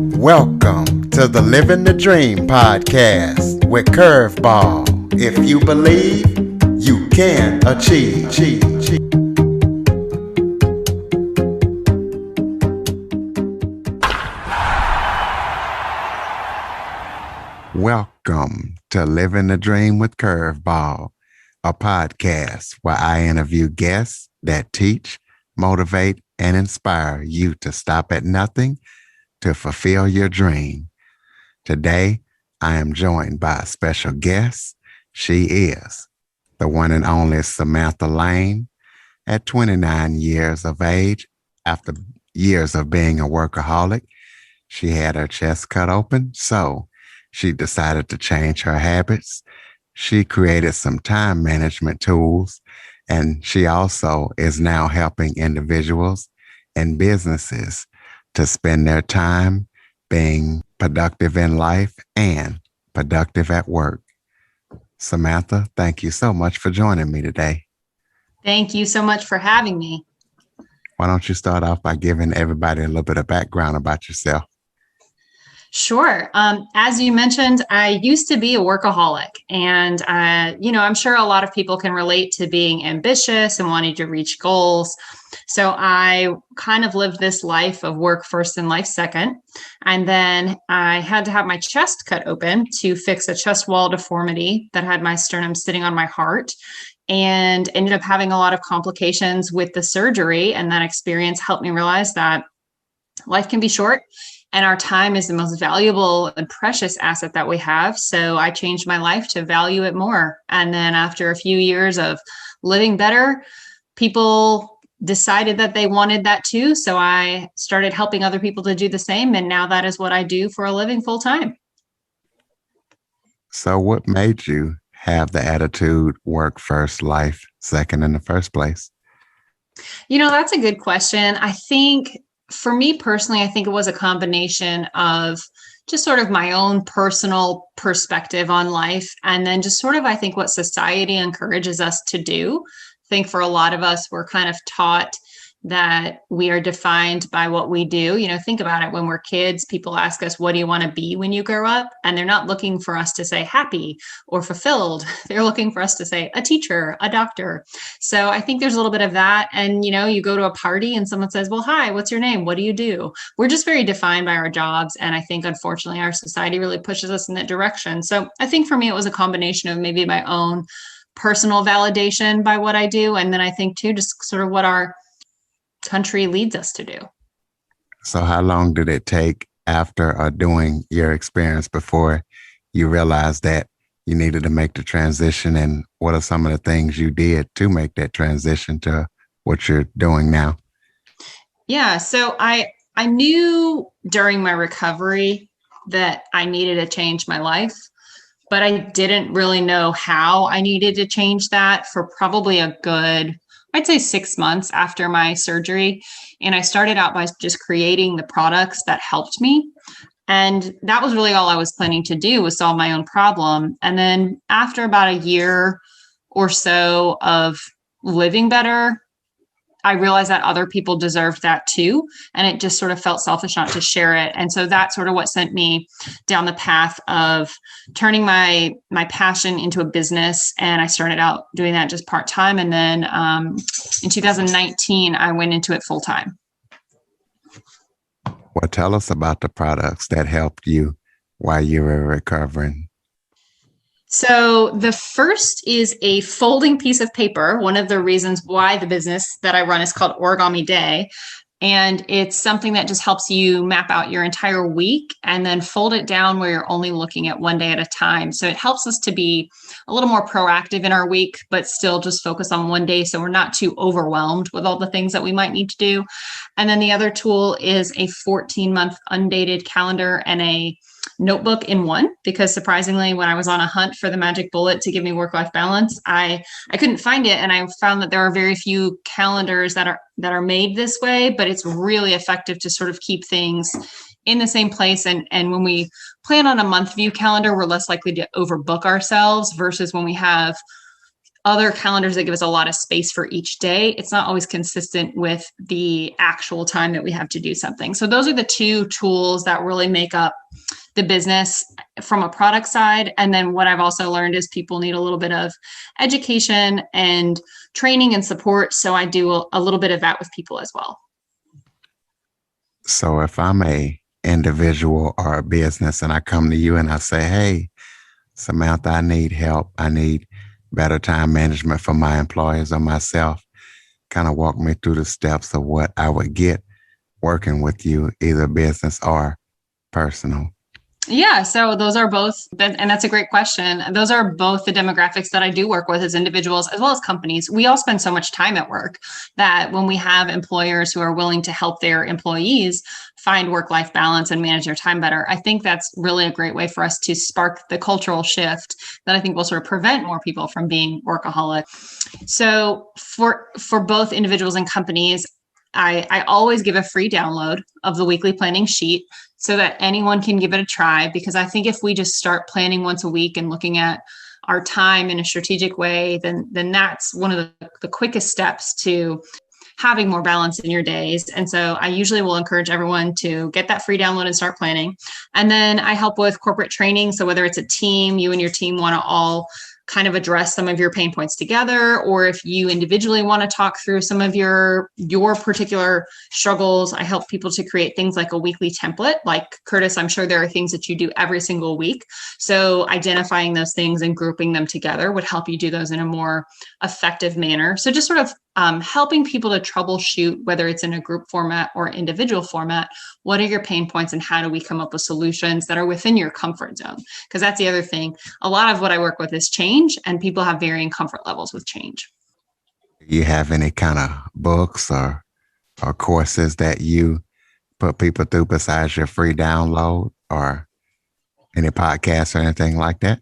Welcome to the Living the Dream podcast with Curveball. If you believe, you can achieve. Welcome to Living the Dream with Curveball, a podcast where I interview guests that teach, motivate, and inspire you to stop at nothing to fulfill your dream. Today, I am joined by a special guest. She is the one and only Samantha Lane. At 29 years of age, after years of being a workaholic, she had her chest cut open, so she decided to change her habits. She created some time management tools, and she also is now helping individuals and businesses to spend their time being productive in life and productive at work. Samantha, thank you so much for joining me today. Thank you so much for having me. Why don't you start off by giving everybody a little bit of background about yourself? Sure. As you mentioned, I used to be a workaholic, and I'm sure a lot of people can relate to being ambitious and wanting to reach goals. So I kind of lived this life of work first and life second. And then I had to have my chest cut open to fix a chest wall deformity that had my sternum sitting on my heart, and ended up having a lot of complications with the surgery. And that experience helped me realize that life can be short, and our time is the most valuable and precious asset that we have. So I changed my life to value it more. And then after a few years of living better, people decided that they wanted that too. So I started helping other people to do the same. And now that is what I do for a living full time. So what made you have the attitude work first, life second in the first place? That's a good question. I think for me personally, I think it was a combination of just sort of my own personal perspective on life, and then just sort of, I think, what society encourages us to do. I think for a lot of us, we're kind of taught that we are defined by what we do. Think about it. When we're kids, people ask us, what do you want to be when you grow up? And they're not looking for us to say happy or fulfilled. They're looking for us to say a teacher, a doctor. So I think there's a little bit of that. And, you go to a party and someone says, well, hi, what's your name? What do you do? We're just very defined by our jobs. And I think, unfortunately, our society really pushes us in that direction. So I think for me, it was a combination of maybe my own personal validation by what I do. And then I think, too, just sort of what our country leads us to do. So how long did it take after or doing your experience before you realized that you needed to make the transition? And what are some of the things you did to make that transition to what you're doing now? Yeah. So I knew during my recovery that I needed to change my life, but I didn't really know how I needed to change that for probably a good, I'd say 6 months after my surgery. And I started out by just creating the products that helped me. And that was really all I was planning to do, was solve my own problem. And then after about a year or so of living better, I realized that other people deserved that too. And it just sort of felt selfish not to share it. And so that's sort of what sent me down the path of turning my passion into a business. And I started out doing that just part-time. And then in 2019, I went into it full-time. Well, tell us about the products that helped you while you were recovering. So the first is a folding piece of paper. One of the reasons why the business that I run is called Origami Day. And it's something that just helps you map out your entire week and then fold it down where you're only looking at one day at a time. So it helps us to be a little more proactive in our week, but still just focus on one day, so we're not too overwhelmed with all the things that we might need to do. And then the other tool is a 14-month undated calendar and a notebook in one, because surprisingly, when I was on a hunt for the magic bullet to give me work-life balance, I couldn't find it. And I found that there are very few calendars that are made this way, but it's really effective to sort of keep things in the same place. And when we plan on a month view calendar, we're less likely to overbook ourselves versus when we have other calendars that give us a lot of space for each day, it's not always consistent with the actual time that we have to do something. So those are the two tools that really make up the business from a product side. And then what I've also learned is people need a little bit of education and training and support. So I do a little bit of that with people as well. So if I'm a individual or a business and I come to you and I say, hey, Samantha, I need help. I need better time management for my employees or myself. Kind of walk me through the steps of what I would get working with you, either business or personal. Yeah, so those are both, and that's a great question. Those are both the demographics that I do work with as individuals as well as companies. We all spend so much time at work that when we have employers who are willing to help their employees find work-life balance and manage their time better, I think that's really a great way for us to spark the cultural shift that I think will sort of prevent more people from being workaholic. So for both individuals and companies, I always give a free download of the weekly planning sheet so that anyone can give it a try. Because I think if we just start planning once a week and looking at our time in a strategic way, then that's one of the quickest steps to having more balance in your days. And so I usually will encourage everyone to get that free download and start planning. And then I help with corporate training. So whether it's a team, you and your team want to all kind of address some of your pain points together, or if you individually want to talk through some of your particular struggles, I help people to create things like a weekly template. Like Curtis, I'm sure there are things that you do every single week. So identifying those things and grouping them together would help you do those in a more effective manner. So just sort of helping people to troubleshoot, whether it's in a group format or individual format, what are your pain points and how do we come up with solutions that are within your comfort zone? Because that's the other thing. A lot of what I work with is change, and people have varying comfort levels with change. Do you have any kind of books or courses that you put people through besides your free download, or any podcasts or anything like that?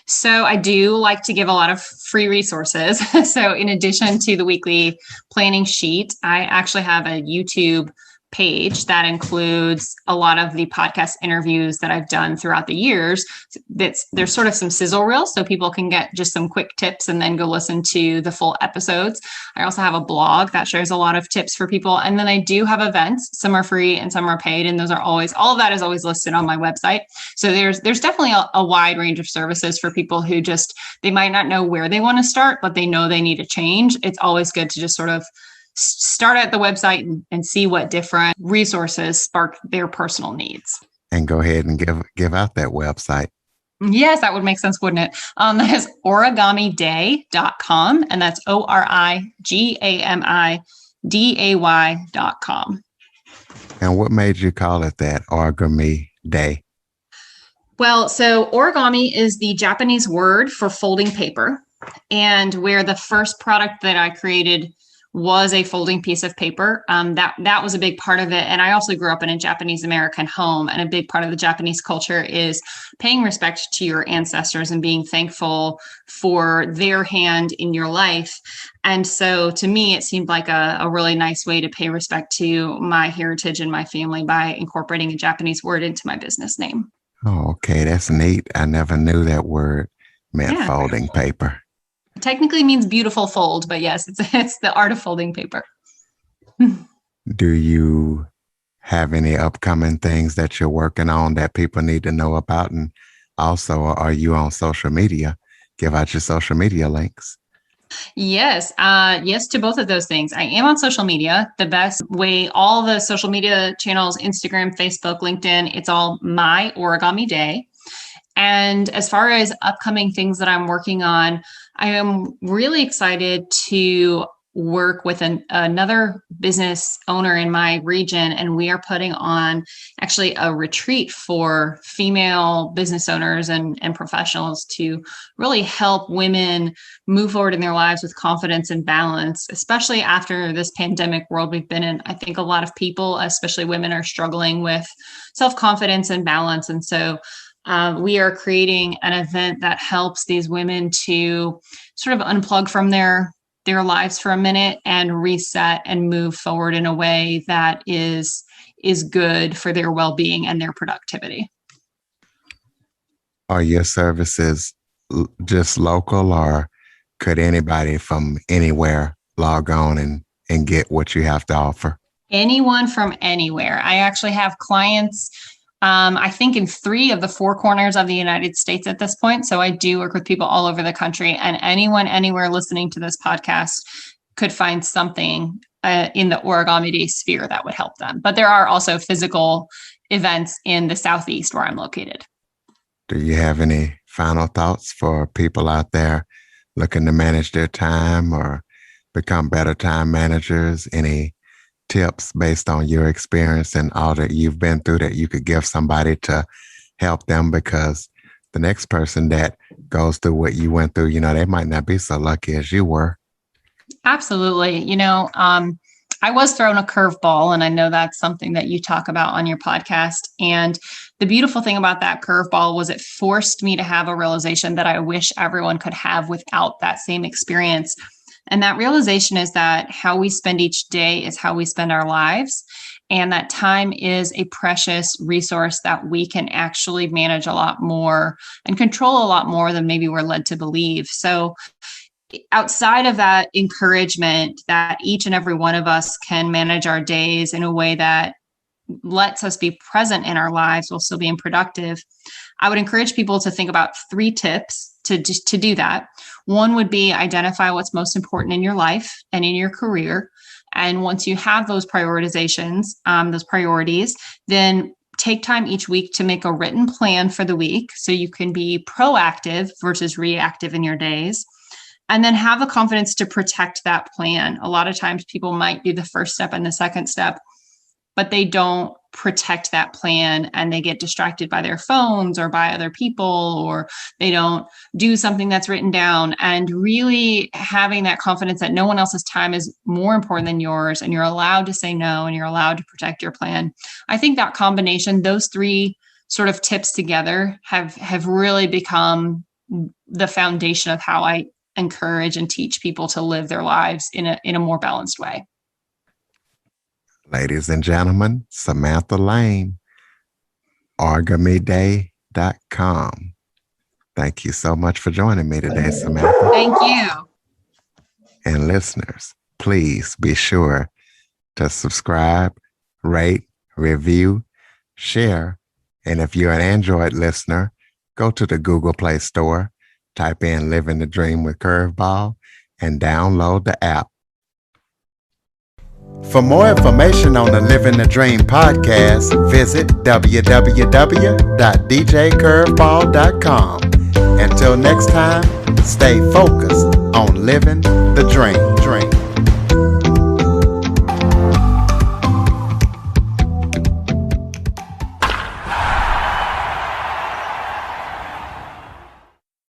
So I do like to give a lot of free resources. So in addition to the weekly planning sheet, I actually have a YouTube page that includes a lot of the podcast interviews that I've done throughout the years. There's sort of some sizzle reels so people can get just some quick tips and then go listen to the full episodes. I also have a blog that shares a lot of tips for people. And then I do have events. Some are free and some are paid. And those are always, all of that is always listed on my website. So there's definitely a wide range of services for people who just, they might not know where they want to start, but they know they need a change. It's always good to just sort of start at the website and see what different resources spark their personal needs. And go ahead and give out that website. Yes, that would make sense, wouldn't it? That is origamiday.com, and that's origamiday.com. And what made you call it that, Origami Day? Well, so origami is the Japanese word for folding paper, and where the first product that I created was a folding piece of paper. That was a big part of it. And I also grew up in a Japanese American home, and a big part of the Japanese culture is paying respect to your ancestors and being thankful for their hand in your life. And so to me, it seemed like a really nice way to pay respect to my heritage and my family by incorporating a Japanese word into my business name. Oh, okay. That's neat. I never knew that word meant folding paper. Technically means beautiful fold, but yes, it's the art of folding paper. Do you have any upcoming things that you're working on that people need to know about? And also, are you on social media? Give out your social media links. Yes. Yes to both of those things. I am on social media. The best way, all the social media channels, Instagram, Facebook, LinkedIn, it's all My Origami Day. And as far as upcoming things that I'm working on, I am really excited to work with another business owner in my region, and we are putting on actually a retreat for female business owners and professionals to really help women move forward in their lives with confidence and balance, especially after this pandemic world we've been in. I think a lot of people, especially women, are struggling with self-confidence and balance. And so we are creating an event that helps these women to sort of unplug from their lives for a minute and reset and move forward in a way that is good for their well-being and their productivity. Are your services just local, or could anybody from anywhere log on and get what you have to offer? Anyone from anywhere. I actually have clients, I think in 3 of the 4 corners of the United States at this point. So I do work with people all over the country, and anyone anywhere listening to this podcast could find something in the Origami Day sphere that would help them. But there are also physical events in the Southeast where I'm located. Do you have any final thoughts for people out there looking to manage their time or become better time managers? Any tips based on your experience and all that you've been through that you could give somebody to help them? Because the next person that goes through what you went through, they might not be so lucky as you were. Absolutely. I was thrown a curveball, and I know that's something that you talk about on your podcast. And the beautiful thing about that curveball was it forced me to have a realization that I wish everyone could have without that same experience. And that realization is that how we spend each day is how we spend our lives. And that time is a precious resource that we can actually manage a lot more and control a lot more than maybe we're led to believe. So outside of that encouragement that each and every one of us can manage our days in a way that lets us be present in our lives while still being productive, I would encourage people to think about 3 tips to do that. One would be identify what's most important in your life and in your career. And once you have those prioritizations, those priorities, then take time each week to make a written plan for the week so you can be proactive versus reactive in your days. And then have the confidence to protect that plan. A lot of times people might do the first step and the second step, but they don't protect that plan, and they get distracted by their phones or by other people, or they don't do something that's written down. And really having that confidence that no one else's time is more important than yours, and you're allowed to say no, and you're allowed to protect your plan. I think that combination, those 3 sort of tips together have really become the foundation of how I encourage and teach people to live their lives in a more balanced way. Ladies and gentlemen, Samantha Lane, origamiday.com. Thank you so much for joining me today, Samantha. Thank you. And listeners, please be sure to subscribe, rate, review, share. And if you're an Android listener, go to the Google Play Store, type in Living the Dream with Curveball, and download the app. For more information on the Living the Dream podcast, visit www.djcurveball.com. Until next time, stay focused on living the dream.